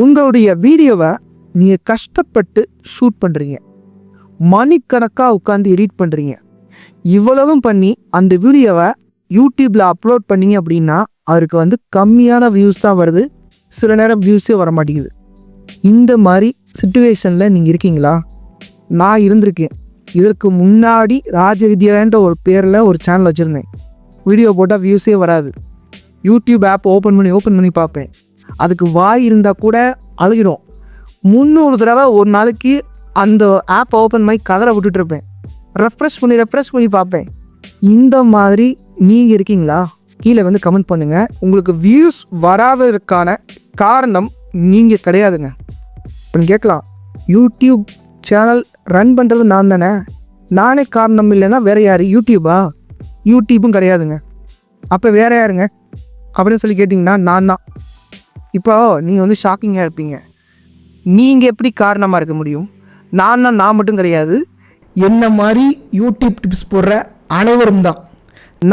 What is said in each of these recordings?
உங்களுடைய வீடியோவை நீங்கள் கஷ்டப்பட்டு ஷூட் பண்ணுறீங்க, மணிக்கணக்காக உட்காந்து எடிட் பண்ணுறீங்க. இவ்வளவும் பண்ணி அந்த வீடியோவை யூடியூப்பில் அப்லோட் பண்ணிங்க அப்படின்னா அதுக்கு கம்மியான வியூஸ் தான் வருது, சில நேரம் வியூஸே வர மாட்டேங்குது. இந்த மாதிரி சிச்சுவேஷனில் நீங்கள் இருக்கீங்களா? நான் இருந்திருக்கேன். இதற்கு முன்னாடி ராஜவித்யாலயன்ற ஒரு பேரில் ஒரு சேனல் வச்சுருந்தேன். வீடியோ போட்டால் வியூஸே வராது. யூடியூப் ஆப் ஓப்பன் பண்ணி பார்ப்பேன். அதுக்கு வாய் இருந்தால் கூட அழுகிடும். 300 தடவை ஒரு நாளைக்கு அந்த ஆப் ஓப்பன் பண்ணி கதற விட்டுட்ருப்பேன். ரெஃப்ரெஷ் பண்ணி பார்ப்பேன். இந்த மாதிரி நீங்கள் இருக்கீங்களா? கீழே கமெண்ட் பண்ணுங்கள். உங்களுக்கு வியூஸ் வராததற்கான காரணம் நீங்கள் கிடையாதுங்க. இப்போ கேட்கலாம், யூடியூப் சேனல் ரன் பண்ணுறது நான் தானே, நானே காரணம் இல்லைன்னா வேறு யார்? யூடியூப்பும் கிடையாதுங்க. அப்போ வேறு யாருங்க அப்படின்னு சொல்லி கேட்டிங்கன்னா நான் தான். இப்போ நீங்கள் ஷாக்கிங்காக இருப்பீங்க. நீங்கள் எப்படி காரணமாக இருக்க முடியும்? நான் மட்டும் கிடையாது, என்ன மாதிரி யூடியூப் டிப்ஸ் போடுற அனைவரும் தான்.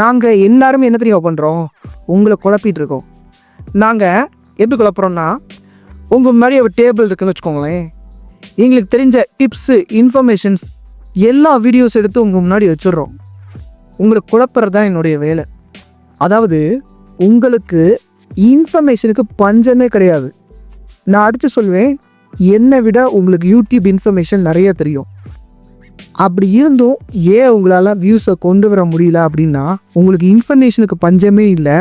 நாங்கள் எல்லாருமே என்ன தெரியும் பண்ணுறோம்? உங்களை குழப்பிட்டு இருக்கோம். நாங்கள் எப்படி குழப்புறோன்னா, உங்கள் முன்னாடி ஒரு டேபிள் இருக்குன்னு வச்சுக்கோங்களேன். எங்களுக்கு தெரிஞ்ச டிப்ஸு, இன்ஃபர்மேஷன்ஸ் எல்லா வீடியோஸ் எடுத்து உங்கள் முன்னாடி வச்சிடுறோம். உங்களை குழப்புறது தான் என்னுடைய வேலை. அதாவது உங்களுக்கு இன்ஃபர்மேஷனுக்கு பஞ்சமே கிடையாது. நான் அடித்து சொல்வேன், என்னை விட உங்களுக்கு யூடியூப் இன்ஃபர்மேஷன் நிறைய தெரியும். அப்படி இருந்தும் ஏன் உங்களால் வியூஸை கொண்டு வர முடியல அப்படின்னா, உங்களுக்கு இன்ஃபர்மேஷனுக்கு பஞ்சமே இல்லை.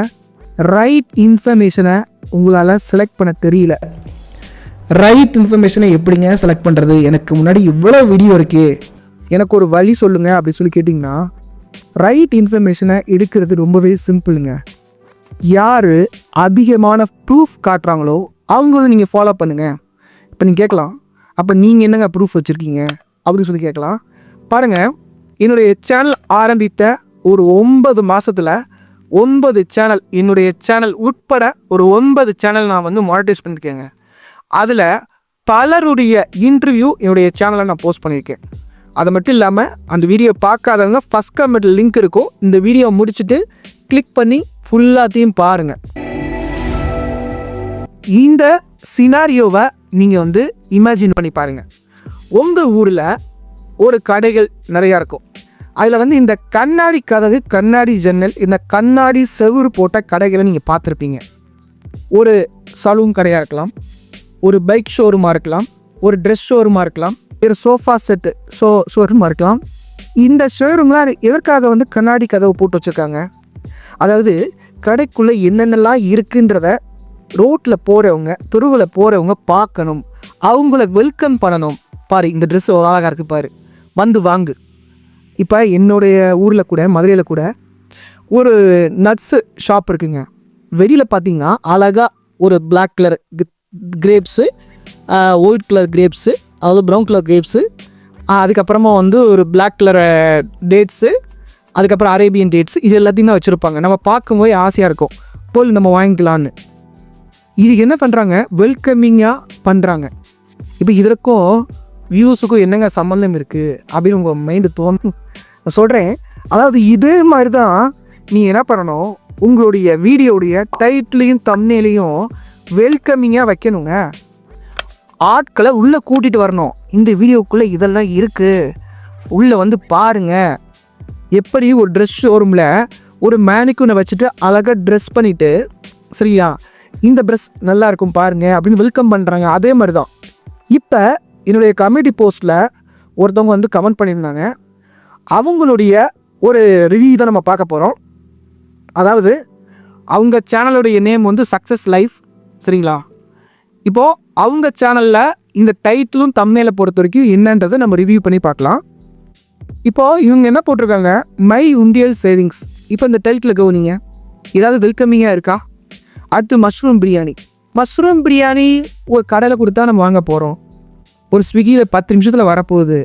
ரைட் இன்ஃபர்மேஷனை உங்களால் செலக்ட் பண்ண தெரியல. ரைட் இன்ஃபர்மேஷனை எப்படிங்க செலக்ட் பண்ணுறது? எனக்கு முன்னாடி இவ்வளோ வீடியோ இருக்கே, எனக்கு ஒரு வழி சொல்லுங்கள் அப்படி சொல்லி கேட்டிங்கன்னா, ரைட் இன்ஃபர்மேஷனை எடுக்கிறது ரொம்பவே சிம்பிளுங்க. யார் அதிகமான ப்ரூஃப் காட்டுறாங்களோ அவங்கள நீங்கள் ஃபாலோ பண்ணுங்கள். இப்போ நீங்கள் கேட்கலாம், அப்போ நீங்கள் என்னங்க ப்ரூஃப் வச்சுருக்கீங்க அப்படின்னு சொல்லி கேட்கலாம். பாருங்கள், என்னுடைய சேனல் ஆரம்பித்த ஒரு 9 மாதத்தில் 9 சேனல், என்னுடைய சேனல் உட்பட ஒரு 9 சேனல் நான் மானிட்டைஸ் பண்ணியிருக்கேங்க. அதில் பலருடைய இன்டர்வியூ என்னுடைய சேனலில் நான் போஸ்ட் பண்ணியிருக்கேன். அது மட்டும் இல்லாமல் அந்த வீடியோ பார்க்காதவங்க ஃபஸ்ட் கமெண்ட்டில் லிங்க் இருக்கும். இந்த வீடியோ முடிச்சுட்டு கிளிக் பண்ணி ஃபுல்லாத்தையும் பாருங்கள். இந்த சினாரியோவை நீங்கள் இமேஜின் பண்ணி பாருங்கள். உங்கள் ஊரில் ஒரு கடைகள் நிறையா இருக்கும். அதில் இந்த கண்ணாடி கதவு, கண்ணாடி ஜன்னல், இந்த கண்ணாடி செவுறு போட்ட கடைகளை நீங்கள் பார்த்துருப்பீங்க. ஒரு சலூன் கடையாக இருக்கலாம், ஒரு பைக் ஷோரூமாக இருக்கலாம், ஒரு ட்ரெஸ் ஷோரூமாக இருக்கலாம், ஒரு சோஃபா செட்டு ஷோரூமாக இருக்கலாம். இந்த ஷோரூம்லாம் எதற்காக கண்ணாடி கதவை போட்டு வச்சுருக்காங்க? அதாவது கடைக்குள்ளே என்னென்னலாம் இருக்குன்றத ரோட்டில் போகிறவங்க, தெருவில் போகிறவங்க பார்க்கணும், அவங்கள வெல்கம் பண்ணணும். பாரு, இந்த ட்ரெஸ் அழகாக இருக்குது பாரு, வந்து வாங்கு. இப்போ என்னுடைய ஊரில் கூட, மதுரையில் கூட ஒரு நட்ஸு ஷாப் இருக்குங்க. வெளியில் பார்த்தீங்கன்னா அழகாக ஒரு black colour grapes, white colour grapes, அதாவது ப்ரௌன் கலர் கிரேப்ஸு, அதுக்கப்புறமா ஒரு பிளாக் கலர் டேட்ஸு, அதுக்கப்புறம் அரேபியன் டேட்ஸு, இது எல்லாத்தையும் தான் வச்சுருப்பாங்க. நம்ம பார்க்கும்போது ஆசையாக இருக்கும், போல் நம்ம வாங்கிக்கலான்னு. இது என்ன பண்ணுறாங்க? வெல்கமிங்காக பண்ணுறாங்க. இப்போ இதற்கும் வியூஸுக்கும் என்னங்க சம்மந்தம் இருக்குது அப்படின்னு உங்கள் மைண்டு தோணும். நான் சொல்கிறேன், அதாவது இதே மாதிரி தான் நீங்கள் என்ன பண்ணணும், உங்களுடைய வீடியோடைய டைட்டிலையும் தம்ப்நெயிலையும் வெல்கமிங்காக வைக்கணுங்க. ஆட்களை உள்ளே கூட்டிகிட்டு வரணும். இந்த வீடியோக்குள்ளே இதெல்லாம் இருக்குது, உள்ளே பாருங்கள். எப்படி ஒரு ட்ரெஸ் ஷோரூமில் ஒரு மேனிக்குனை வச்சுட்டு அழகாக ட்ரெஸ் பண்ணிவிட்டு, சரியா, இந்த ட்ரெஸ் நல்லா இருக்கும் பாருங்கள் அப்படின்னு வெல்கம் பண்ணுறாங்க. அதே மாதிரி தான் இப்போ என்னுடைய கம்யூனிட்டி போஸ்ட்டில் ஒருத்தவங்க கமெண்ட் பண்ணியிருந்தாங்க. அவங்களுடைய ஒரு ரிவ்யூ தான் நம்ம பார்க்க போகிறோம். அதாவது அவங்க சேனலுடைய நேம் சக்ஸஸ் லைஃப், சரிங்களா. இப்போது அவங்க சேனலில் இந்த டைட்டிலும் தம்ப்நெயிலை பொறுத்த வரைக்கும் என்னன்றதை நம்ம ரிவ்யூ பண்ணி பார்க்கலாம். இப்போது இவங்க என்ன போட்டிருக்காங்க, மை உண்டியல் சேவிங்ஸ். இப்போ இந்த டைட்டில் கவனிங்க, ஏதாவது வெல்கமிங்காக இருக்கா? அடுத்து மஷ்ரூம் பிரியாணி ஒரு கடையில் கொடுத்தா நம்ம வாங்க போகிறோம், ஒரு ஸ்விக்கியில் 10 நிமிஷத்தில் வரப்போகுது.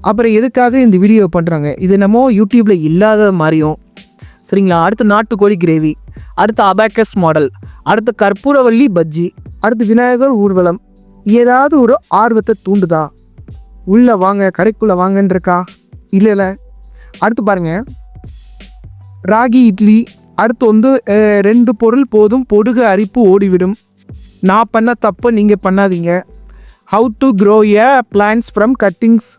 அப்புறம் எதுக்காக இந்த வீடியோ பண்ணுறாங்க? இது நம்ம யூடியூப்பில் இல்லாத மாதிரியும், சரிங்களா. அடுத்து நாட்டுக்கோழி கிரேவி, அடுத்து அபாக்கஸ் மாடல், அடுத்து கற்பூரவள்ளி பஜ்ஜி, அடுத்து விநாயகர் ஊர்வலம். ஏதாவது ஒரு ஆர்வத்தை தூண்டுதா? உள்ளே வாங்க, கடைக்குள்ளே வாங்கன்றிருக்கா? இல்லை. அடுத்து பாருங்கள், ராகி இட்லி, அடுத்து 2 பொருள் போதும் பொடுகு அரிப்பு ஓடிவிடும். நான் பண்ண தப்பு நீங்கள் பண்ணாதீங்க. How to grow a plants from cuttings.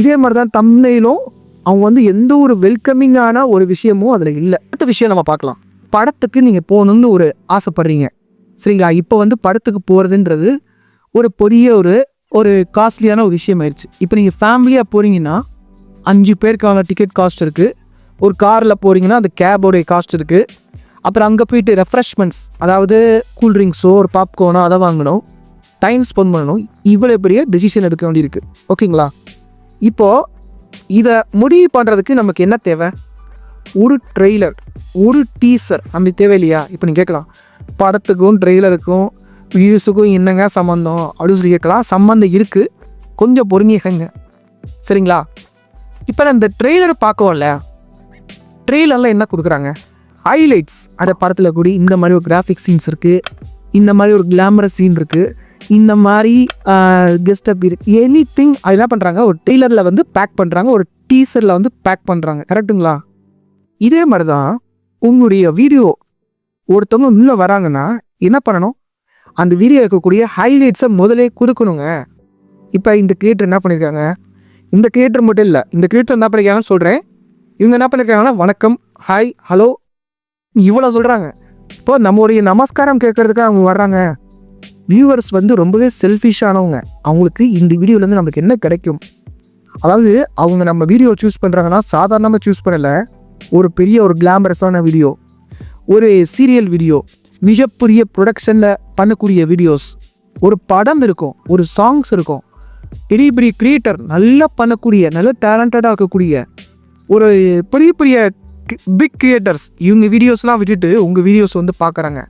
இதே மாதிரி தான் தம்ப்நெயிலும் அவங்க வந்து எந்த ஒரு வெல்கமிங்கான ஒரு விஷயமும் அதில் இல்லை. அடுத்த விஷயம் நம்ம பார்க்கலாம். படத்துக்கு நீங்கள் போகணுன்னு ஒரு ஆசைப்பட்றீங்க, சரிங்களா? இப்போ வந்து படத்துக்கு போகிறதுன்றது ஒரு பெரிய ஒரு காஸ்ட்லியான ஒரு விஷயம் ஆயிடுச்சு. இப்போ நீங்கள் ஃபேமிலியாக போகிறீங்கன்னா 5 பேருக்கான டிக்கெட் காஸ்ட் இருக்குது. ஒரு காரில் போகிறீங்கன்னா அந்த கேபோடைய காஸ்ட் இருக்குது. அப்புறம் அங்கே போயிட்டு ரெஃப்ரெஷ்மெண்ட்ஸ், அதாவது கூல்ட்ரிங்க்ஸோ ஒரு பாப்கார்னோ அதை வாங்கணும், டைம் ஸ்பெண்ட் பண்ணணும். இவ்வளோ பெரிய டெசிஷன் எடுக்க வேண்டியிருக்கு, ஓகேங்களா? இப்போது இதை முடிவு பண்ணுறதுக்கு நமக்கு என்ன தேவை? ஒரு ட்ரெய்லர், ஒரு டீசர் அப்படி தேவையில்லையா? இப்போ நீங்கள் கேட்கலாம், படத்துக்கும் ட்ரெய்லருக்கும் வியூஸுக்கும் என்னங்க சம்மந்தம் அப்படின்னு சொல்லி கேட்கலாம். சம்மந்தம் இருக்குது, கொஞ்சம் பொறுமையங்க, சரிங்களா? இப்போ நான் இந்த ட்ரெய்லரை பார்க்கவோம்ல, ட்ரெய்லரில் என்ன கொடுக்குறாங்க? ஹைலைட்ஸ். அந்த படத்தில் கூடி இந்த மாதிரி ஒரு கிராஃபிக் சீன்ஸ் இருக்குது, இந்த மாதிரி ஒரு கிளாமரஸ் சீன் இருக்குது, இந்த மாதிரி கெஸ்ட் அப்பீர், எனி திங். அது என்ன பண்ணுறாங்க, ஒரு ட்ரெய்லரில் வந்து பேக் பண்ணுறாங்க, ஒரு டீசரில் வந்து பேக் பண்ணுறாங்க, கரெக்டுங்களா? இதே மாதிரி தான் உங்களுடைய வீடியோ ஒருத்தவங்க உள்ளே வராங்கன்னா என்ன பண்ணணும்? அந்த வீடியோ இருக்கக்கூடிய ஹைலைட்ஸை முதலே கொடுக்கணுங்க. இப்போ இந்த கிரியேட்டர் என்ன பண்ணியிருக்காங்க, இந்த கிரியேட்டர் மட்டும் இல்லை, இந்த கிரியேட்டர் என்ன பண்ணியிருக்காங்கன்னு சொல்கிறேன். இவங்க என்ன பண்ணியிருக்காங்கன்னா வணக்கம், ஹாய், ஹலோ இவ்வளோ சொல்கிறாங்க. இப்போ நம்மளுடைய நமஸ்காரம் கேட்குறதுக்கு அவங்க வர்றாங்க. வியூவர்ஸ் வந்து ரொம்பவே செல்ஃபிஷானவங்க. அவங்களுக்கு இந்த வீடியோலேருந்து நம்மளுக்கு என்ன கிடைக்கும், அதாவது அவங்க நம்ம வீடியோ சூஸ் பண்ணுறாங்கன்னா சாதாரணமாக சூஸ் பண்ணலை, ஒரு பெரிய ஒரு கிளாமரஸான வீடியோ, ஒரு சீரியல் வீடியோ, மிகப்பெரிய ப்ரொடக்ஷனில் பண்ணக்கூடிய வீடியோஸ், ஒரு படம் இருக்கும், ஒரு சாங்ஸ் இருக்கும், பெரிய பெரிய கிரியேட்டர் நல்லா பண்ணக்கூடிய, நல்ல டேலண்டடாக இருக்கக்கூடிய ஒரு பெரிய பெரிய பிக் கிரியேட்டர்ஸ், இவங்க வீடியோஸ்லாம் விட்டுட்டு உங்கள் வீடியோஸ் வந்து பார்க்குறாங்க.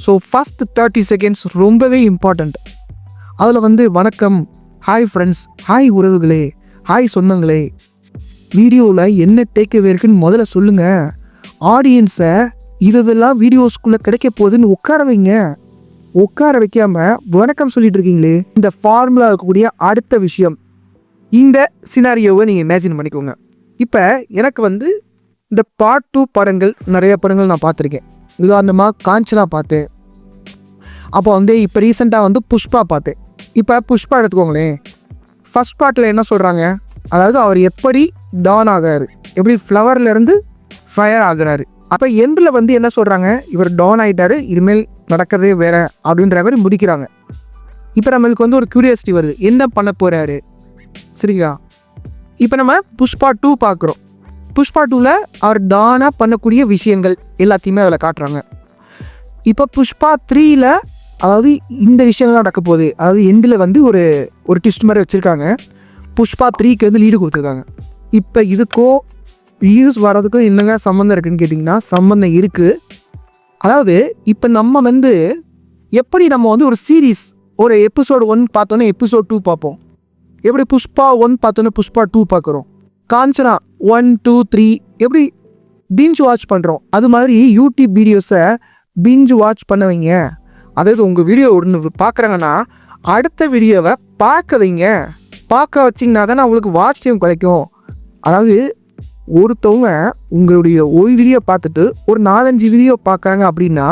ஸோ ஃபஸ்ட் 30 செகண்ட்ஸ் ரொம்பவே இம்பார்ட்டண்ட். அதில் வந்து வணக்கம், ஹாய் ஃப்ரெண்ட்ஸ், ஹாய் உறவுகளே, ஹாய் சொந்தங்களே, வீடியோவில் என்ன டேக்அவே இருக்குன்னு முதல்ல சொல்லுங்கள். ஆடியன்ஸை இதெல்லாம் வீடியோஸ்குள்ளே கிடைக்க போகுதுன்னு உட்கார வைங்க. உட்கார வைக்காமல் வணக்கம் சொல்லிட்டு இருக்கீங்களே. இந்த ஃபார்முலா இருக்கக்கூடிய அடுத்த விஷயம், இந்த சினாரியோவை நீங்கள் இமேஜின் பண்ணிக்கோங்க. இப்போ எனக்கு வந்து இந்த பார்ட் 2 படங்கள், நிறைய படங்கள் நான் பார்த்துருக்கேன். உதாரணமாக காஞ்சனா பார்த்தேன், அப்போ வந்து இப்போ ரீசெண்டாக வந்து புஷ்பா பார்த்தேன். இப்போ புஷ்பா எடுத்துக்கோங்களேன், ஃபஸ்ட் பார்ட்டில் என்ன சொல்கிறாங்க, அதாவது அவர் எப்படி டான் ஆகிறாரு, எப்படி ஃப்ளவர்லேருந்து ஃபயர் ஆகுறாரு. அப்போ எண்டில் வந்து என்ன சொல்கிறாங்க, இவர் டான் ஆகிட்டாரு, இனிமேல் நடக்கிறதே வேறு அப்படின்ற மாதிரி முடிக்கிறாங்க. இப்போ நம்மளுக்கு வந்து ஒரு க்யூரியாசிட்டி வருது, என்ன பண்ண போகிறாரு, சரிங்களா? இப்போ நம்ம புஷ்பா 2 பார்க்குறோம். புஷ்பா 2ல் அவர் டானாக பண்ணக்கூடிய விஷயங்கள் எல்லாத்தையுமே அதில் காட்டுறாங்க. இப்போ புஷ்பா 3ல் அதாவது இந்த விஷயங்கள்லாம் நடக்க போகுது, அதாவது எண்டில் வந்து ஒரு ட்விஸ்ட் மாதிரி வச்சுருக்காங்க. புஷ்பா 3க்கு வந்து லீடு கொடுத்துருக்காங்க. இப்போ இதுக்கும் வியூஸ் வர்றதுக்கும் என்னங்க சம்மந்தம் இருக்குதுன்னு கேட்டிங்கன்னா சம்மந்தம் இருக்குது. அதாவது இப்போ நம்ம வந்து எப்படி நம்ம வந்து ஒரு சீரீஸ், ஒரு எபிசோடு 1 பார்த்தோன்னே எபிசோட் 2 பார்ப்போம், எப்படி புஷ்பா 1 பார்த்தோன்னே புஷ்பா 2 பார்க்குறோம், காஞ்சனா 1, 2, 3 எப்படி பிஞ்ச் வாட்ச் பண்ணுறோம், அது மாதிரி யூடியூப் வீடியோஸை பிஞ்ச் வாட்ச் பண்ண வைங்க. அதாவது உங்கள் வீடியோ ஒன்று பார்க்குறாங்கன்னா அடுத்த வீடியோவை பார்க்க வைங்க. பார்க்க வச்சிங்கன்னா தானே அவங்களுக்கு வாட்ச் டைம் கிடைக்கும். அதாவது ஒருத்தவங்க உங்களுடைய ஒரு வீடியோ பார்த்துட்டு ஒரு 4-5 வீடியோ பார்க்குறாங்க அப்படின்னா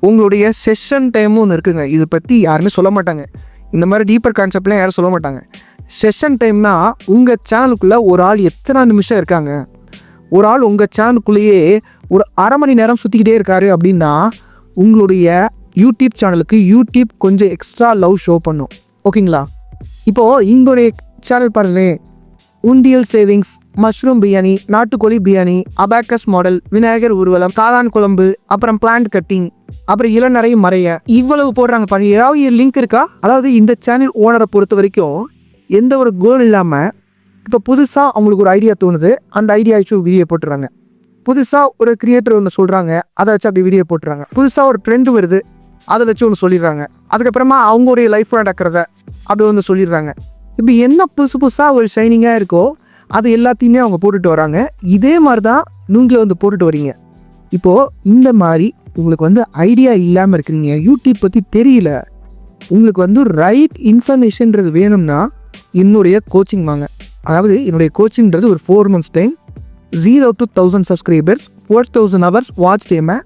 உங்களுடைய செஷன் டைமும் ஒன்று இருக்குங்க. இதை பற்றி யாருமே சொல்ல மாட்டாங்க, இந்த மாதிரி டீப்பர் கான்செப்ட்லாம் யாரும் சொல்ல மாட்டாங்க. செஷன் டைம்னா உங்கள் சேனலுக்குள்ளே ஒரு ஆள் எத்தனை நிமிஷம் இருக்காங்க, ஒரு ஆள் உங்கள் சேனலுக்குள்ளேயே ஒரு அரை மணி நேரம் சுற்றிக்கிட்டே இருக்காரு அப்படின்னா உங்களுடைய யூடியூப் சேனலுக்கு யூடியூப் கொஞ்சம் எக்ஸ்ட்ரா லவ் ஷோ பண்ணும், ஓகேங்களா? இப்போது இங்களுடைய சேனல் பாருங்களேன், உண்டியல் சேவிங்ஸ், மஷ்ரூம் பிரியாணி, நாட்டுக்கோழி பிரியாணி, அபாக்கஸ் மாடல், விநாயகர் ஊர்வலம், காளான் குழம்பு, அப்புறம் பிளான்ட் கட்டிங், அப்புறம் இளநரை மறைய, இவ்வளவு போடுறாங்க பாருங்க. ஏதாவது லிங்க் இருக்கா? அதாவது இந்த சேனல் ஓனரை பொறுத்த வரைக்கும் எந்த ஒரு கோல் இல்லாமல் இப்போ புதுசாக அவங்களுக்கு ஒரு ஐடியா தோணுது, அந்த ஐடியா வச்சு வீடியோ போட்டுறாங்க. புதுசாக ஒரு கிரியேட்டர் ஒன்று சொல்கிறாங்க, அதை வச்சு அப்படி வீடியோ போட்டுறாங்க. புதுசாக ஒரு ட்ரெண்ட் வருது, அதை வச்சு ஒன்று சொல்லிடுறாங்க. அதுக்கப்புறமா அவங்களுடைய லைஃப்பில் நடக்கிறத அப்படி ஒன்று சொல்லிடுறாங்க. இப்போ என்ன புதுசு புதுசாக ஒரு ஷைனிங்காக இருக்கோ அது எல்லாத்தையுமே அவங்க போட்டுட்டு வராங்க. இதே மாதிரி தான் நீங்களே வந்து போட்டுட்டு வரீங்க. இப்போது இந்த மாதிரி உங்களுக்கு வந்து ஐடியா இல்லாமல் இருக்கிறீங்க, யூடியூப் பற்றி தெரியல, உங்களுக்கு வந்து ரைட் இன்ஃபர்மேஷன்றது வேணும்னா என்னுடைய கோச்சிங் வாங்க. அதாவது என்னுடைய கோச்சிங்கிறது ஒரு 4 months time, 0 to 1000 subscribers, 4000 hours watch டைமை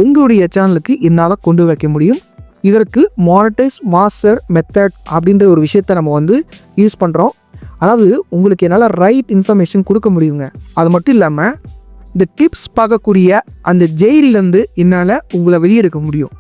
உங்களுடைய சேனலுக்கு என்னால் கொண்டு வைக்க முடியும். இதற்கு மானிட்டைஸ் மாஸ்டர் மெத்தட் அப்படின்ற ஒரு விஷயத்தை நம்ம வந்து யூஸ் பண்ணுறோம். அதாவது உங்களுக்கு என்னால் ரைட் இன்ஃபர்மேஷன் கொடுக்க முடியுங்க. அது மட்டும் இல்லாமல் இந்த டிப்ஸ் பார்க்கக்கூடிய அந்த ஜெயிலேருந்து என்னால் உங்களை வெளியெடுக்க முடியும்.